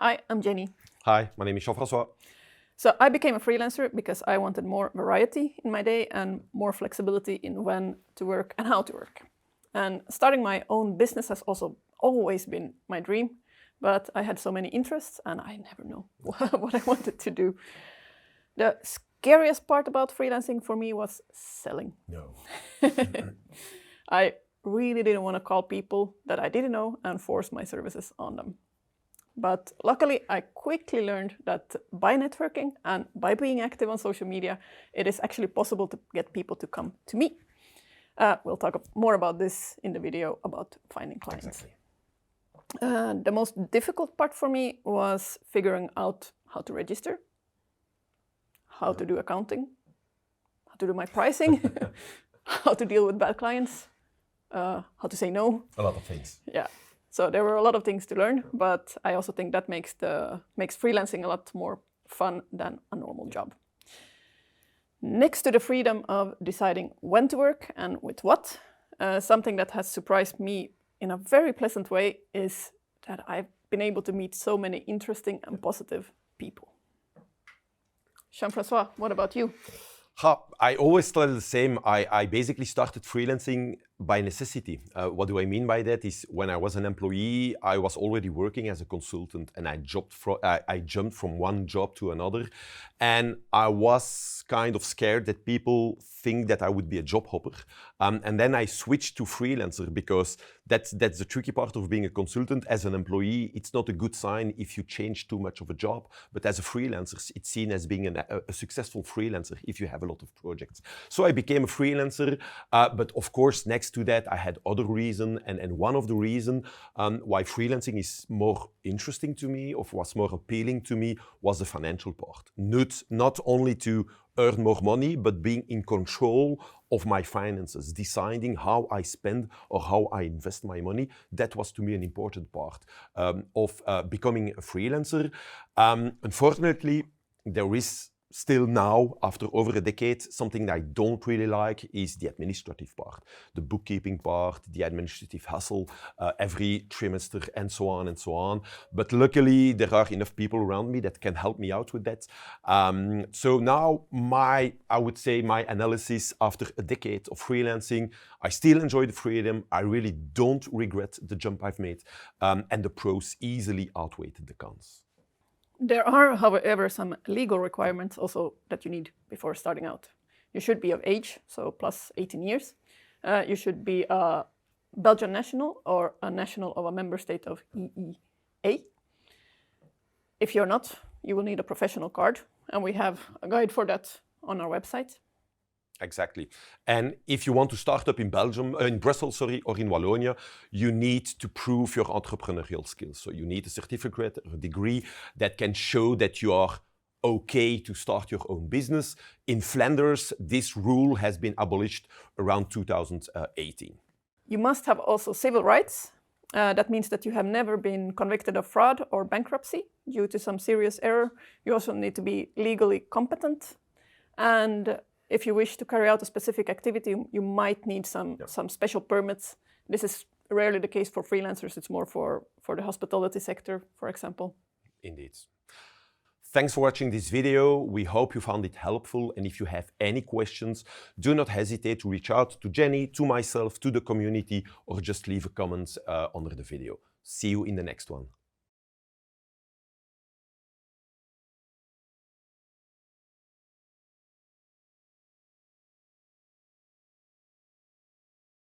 Hi, I'm Jenny. Hi, my name is Jean-Francois. So I became a freelancer because I wanted more variety in my day and more flexibility in when to work and how to work. And starting my own business has also always been my dream, but I had so many interests and I never know what I wanted to do. The scariest part about freelancing for me was selling. No. I really didn't want to call people that I didn't know and force my services on them. But luckily, I quickly learned that by networking and by being active on social media, it is actually possible to get people to come to me. We'll talk more about this in the video about finding clients. Exactly. The most difficult part for me was figuring out how to register, how to do accounting, how to do my pricing, how to deal with bad clients, how to say no. A lot of things. Yeah. So there were a lot of things to learn, but I also think that makes freelancing a lot more fun than a normal job. Next to the freedom of deciding when to work and with what, something that has surprised me in a very pleasant way is that I've been able to meet so many interesting and positive people. Jean-Francois, what about you? I always tell the same. I basically started freelancing by necessity. What do I mean by that is when I was an employee, I was already working as a consultant and I jumped from one job to another. And I was kind of scared that people think that I would be a job hopper. And then I switched to freelancer because that's the tricky part of being a consultant. As an employee, it's not a good sign if you change too much of a job. But as a freelancer, it's seen as being a successful freelancer if you have a lot of projects. So I became a freelancer. But of course, next to that, I had other reasons. And one of the reasons why freelancing is more interesting to me or was more appealing to me was the financial part. Not only to earn more money, but being in control of my finances, deciding how I spend or how I invest my money. That was to me an important part of becoming a freelancer. Unfortunately, there is still now, after over a decade, something that I don't really like is the administrative part, the bookkeeping part, the administrative hassle, every trimester and so on and so on. But luckily, there are enough people around me that can help me out with that. So now I would say my analysis after a decade of freelancing, I still enjoy the freedom. I really don't regret the jump I've made. And the pros easily outweighed the cons. There are, however, some legal requirements also that you need before starting out. You should be of age, so plus 18 years. You should be a Belgian national or a national of a member state of EEA. If you're not, you will need a professional card, and we have a guide for that on our website. Exactly. And if you want to start up in Brussels, or in Wallonia, you need to prove your entrepreneurial skills. So you need a certificate or a degree that can show that you are okay to start your own business. In Flanders, this rule has been abolished around 2018. You must have also civil rights. That means that you have never been convicted of fraud or bankruptcy due to some serious error. You also need to be legally competent. And if you wish to carry out a specific activity, you might need some special permits. This is rarely the case for freelancers. It's more for the hospitality sector, for example. Indeed. Thanks for watching this video. We hope you found it helpful. And if you have any questions, do not hesitate to reach out to Jenny, to myself, to the community, or just leave a comment under the video. See you in the next one.